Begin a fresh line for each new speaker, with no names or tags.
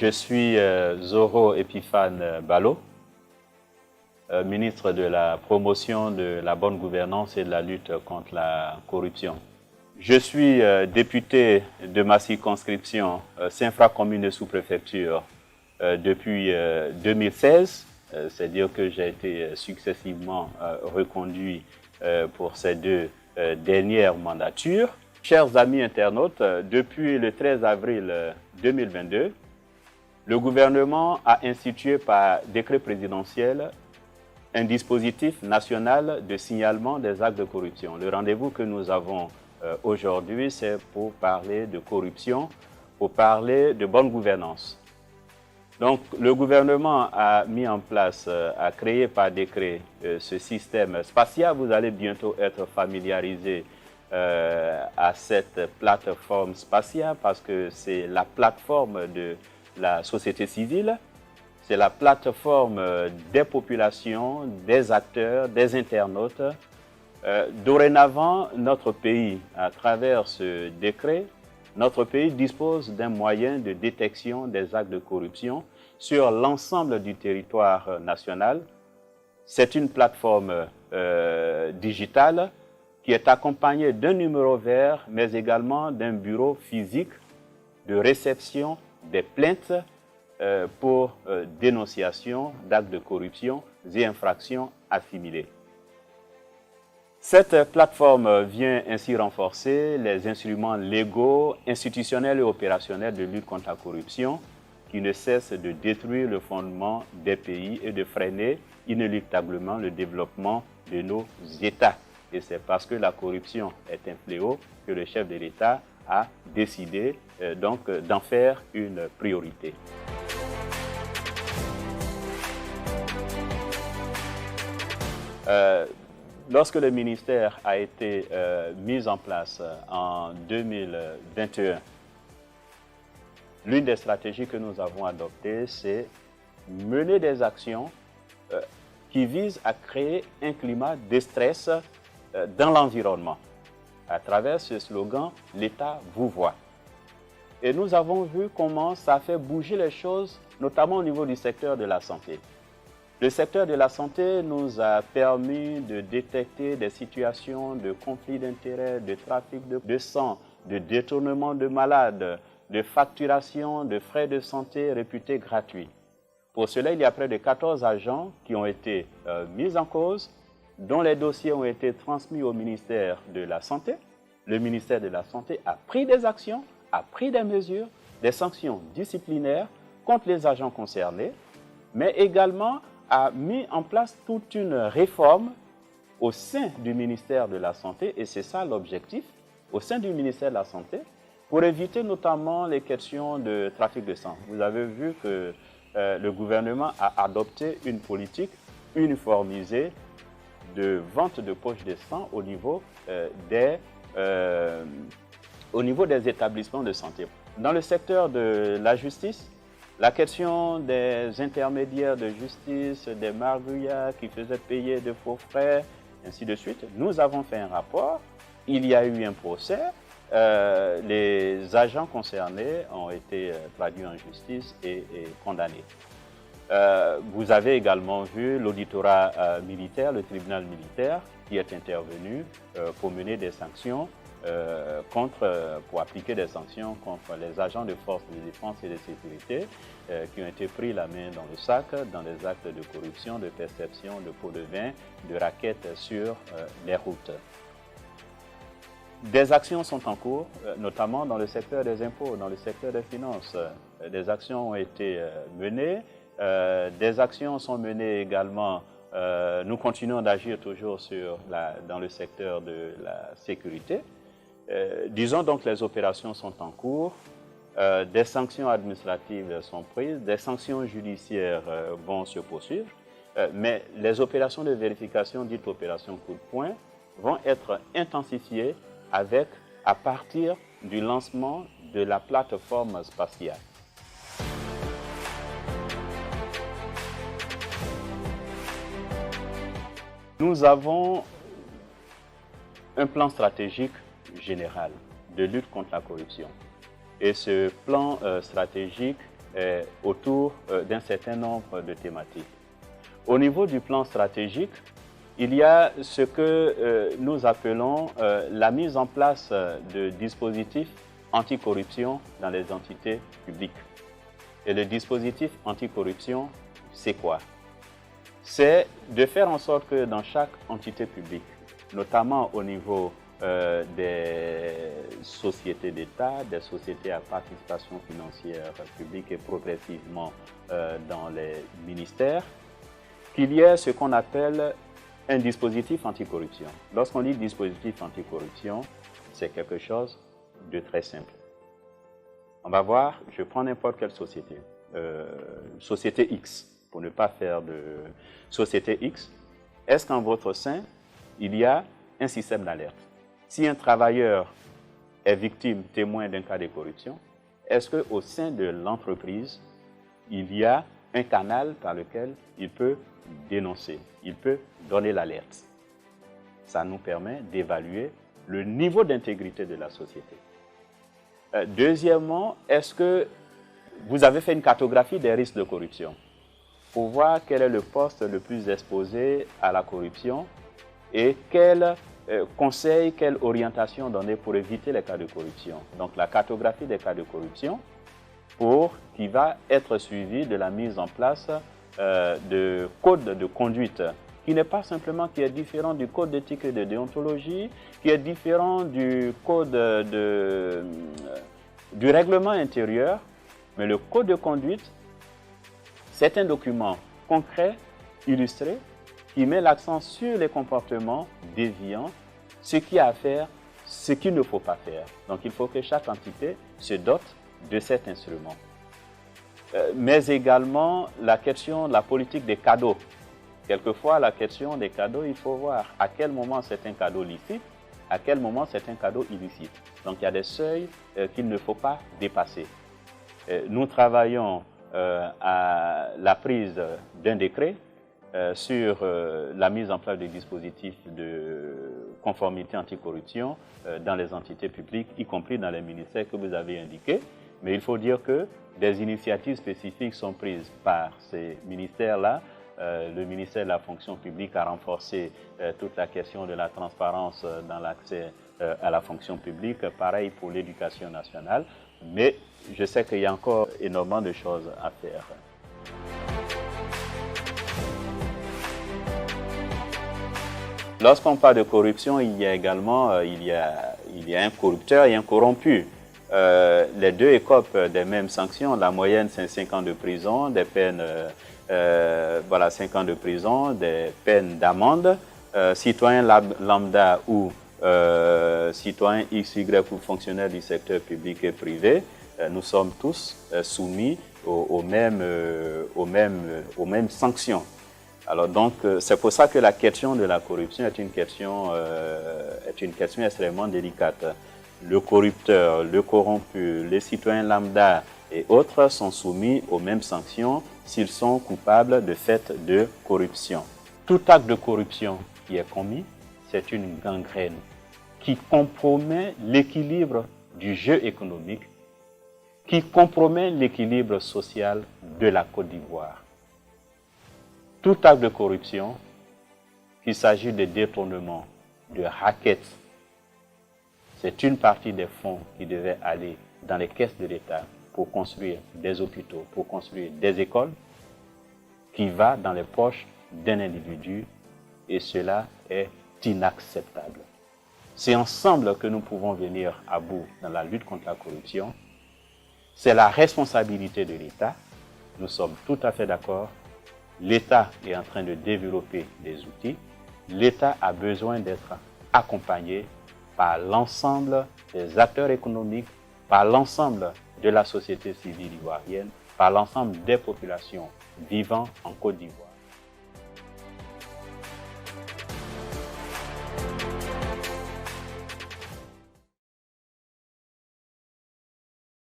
Je suis Zoro Epiphane Balo, ministre de la promotion de la bonne gouvernance et de la lutte contre la corruption. Je suis député de ma circonscription Saint-Fra-Commune sous-préfecture depuis 2016, c'est-à-dire que j'ai été successivement reconduit pour ces deux dernières mandatures. Chers amis internautes, depuis le 13 avril 2022, le gouvernement a institué par décret présidentiel un dispositif national de signalement des actes de corruption. Le rendez-vous que nous avons aujourd'hui, c'est pour parler de corruption, pour parler de bonne gouvernance. Donc, le gouvernement a mis en place, a créé par décret ce système spatial. Vous allez bientôt être familiarisé à cette plateforme spatiale parce que c'est la plateforme de la société civile, c'est la plateforme des populations, des acteurs, des internautes. Dorénavant, notre pays, à travers ce décret, notre pays dispose d'un moyen de détection des actes de corruption sur l'ensemble du territoire national. C'est une plateforme digitale qui est accompagnée d'un numéro vert, mais également d'un bureau physique de réception des plaintes pour dénonciation d'actes de corruption et infractions assimilées. Cette plateforme vient ainsi renforcer les instruments légaux, institutionnels et opérationnels de lutte contre la corruption qui ne cessent de détruire le fondement des pays et de freiner inéluctablement le développement de nos États. Et c'est parce que la corruption est un fléau que le chef de l'État a décidé donc d'en faire une priorité. Lorsque le ministère a été mis en place en 2021, l'une des stratégies que nous avons adoptées, c'est mener des actions qui visent à créer un climat de stress dans l'environnement. À travers ce slogan, l'État vous voit. Et nous avons vu comment ça fait bouger les choses, notamment au niveau du secteur de la santé. Le secteur de la santé nous a permis de détecter des situations de conflit d'intérêts, de trafic de sang, de détournement de malades, de facturation de frais de santé réputés gratuits. Pour cela, il y a près de 14 agents qui ont été mis en cause, dont les dossiers ont été transmis au ministère de la Santé. Le ministère de la Santé a pris des actions, a pris des mesures, des sanctions disciplinaires contre les agents concernés, mais également a mis en place toute une réforme au sein du ministère de la Santé, et c'est ça l'objectif, au sein du ministère de la Santé, pour éviter notamment les questions de trafic de sang. Vous avez vu que le gouvernement a adopté une politique uniformisée de vente de poches de sang au niveau des établissements de santé. Dans le secteur de la justice, la question des intermédiaires de justice, des margouillards qui faisaient payer de faux frais, ainsi de suite, nous avons fait un rapport, il y a eu un procès, les agents concernés ont été traduits en justice et condamnés. Vous avez également vu l'auditorat militaire, le tribunal militaire, qui est intervenu pour mener des sanctions pour appliquer des sanctions contre les agents de forces de défense et de sécurité qui ont été pris la main dans le sac dans des actes de corruption, de perception de pots de vin, de raquettes sur les routes. Des actions sont en cours, notamment dans le secteur des impôts, dans le secteur des finances. Des actions ont été menées. Des actions sont menées également, nous continuons d'agir toujours dans le secteur de la sécurité. Disons donc que les opérations sont en cours, des sanctions administratives sont prises, des sanctions judiciaires vont se poursuivre, mais les opérations de vérification, dites opérations coup de poing, vont être intensifiées à partir du lancement de la plateforme spatiale. Nous avons un plan stratégique général de lutte contre la corruption. Et ce plan stratégique autour d'un certain nombre de thématiques. Au niveau du plan stratégique, il y a ce que nous appelons la mise en place de dispositifs anticorruption dans les entités publiques. Et le dispositif anticorruption, c'est quoi? C'est de faire en sorte que dans chaque entité publique, notamment au niveau des sociétés d'État, des sociétés à participation financière publique et progressivement dans les ministères, qu'il y ait ce qu'on appelle un dispositif anticorruption. Lorsqu'on dit dispositif anticorruption, c'est quelque chose de très simple. On va voir, je prends n'importe quelle société, société X, pour ne pas faire de société X. Est-ce qu'en votre sein, il y a un système d'alerte? Si un travailleur est victime, témoin d'un cas de corruption, est-ce qu'au sein de l'entreprise, il y a un canal par lequel il peut dénoncer, il peut donner l'alerte? Ça nous permet d'évaluer le niveau d'intégrité de la société. Deuxièmement, est-ce que vous avez fait une cartographie des risques de corruption pour voir quel est le poste le plus exposé à la corruption et quel conseil, quelle orientation donner pour éviter les cas de corruption? Donc la cartographie des cas de corruption qui va être suivie de la mise en place de codes de conduite qui n'est pas simplement, qui est différent du code d'éthique et de déontologie, qui est différent du code du règlement intérieur, mais le code de conduite, c'est un document concret, illustré, qui met l'accent sur les comportements déviants, ce qu'il y a à faire, ce qu'il ne faut pas faire. Donc il faut que chaque entité se dote de cet instrument. Mais également la question de la politique des cadeaux. Quelquefois, la question des cadeaux, il faut voir à quel moment c'est un cadeau licite, à quel moment c'est un cadeau illicite. Donc il y a des seuils qu'il ne faut pas dépasser. Nous travaillons à la prise d'un décret sur la mise en place des dispositifs de conformité anticorruption dans les entités publiques, y compris dans les ministères que vous avez indiqués. Mais il faut dire que des initiatives spécifiques sont prises par ces ministères-là. Le ministère de la fonction publique a renforcé toute la question de la transparence dans l'accès à la fonction publique. Pareil pour l'éducation nationale. Mais je sais qu'il y a encore énormément de choses à faire. Lorsqu'on parle de corruption, il y a également il y a un corrupteur et un corrompu. Les deux écopent des mêmes sanctions. La moyenne, c'est 5 ans de prison, des peines, 5 ans de prison, des peines d'amende. Citoyen lambda ou citoyen XY ou fonctionnaire du secteur public et privé, nous sommes tous soumis aux mêmes sanctions. Alors donc, c'est pour ça que la question de la corruption est une question extrêmement délicate. Le corrupteur, le corrompu, les citoyens lambda et autres sont soumis aux mêmes sanctions s'ils sont coupables de faits de corruption. Tout acte de corruption qui est commis, c'est une gangrène qui compromet l'équilibre du jeu économique, qui compromet l'équilibre social de la Côte d'Ivoire. Tout acte de corruption, qu'il s'agit de détournement, de racket, c'est une partie des fonds qui devaient aller dans les caisses de l'État pour construire des hôpitaux, pour construire des écoles, qui va dans les poches d'un individu, et cela est inacceptable. C'est ensemble que nous pouvons venir à bout dans la lutte contre la corruption. C'est la responsabilité de l'État. Nous sommes tout à fait d'accord. L'État est en train de développer des outils. L'État a besoin d'être accompagné par l'ensemble des acteurs économiques, par l'ensemble de la société civile ivoirienne, par l'ensemble des populations vivant en Côte d'Ivoire.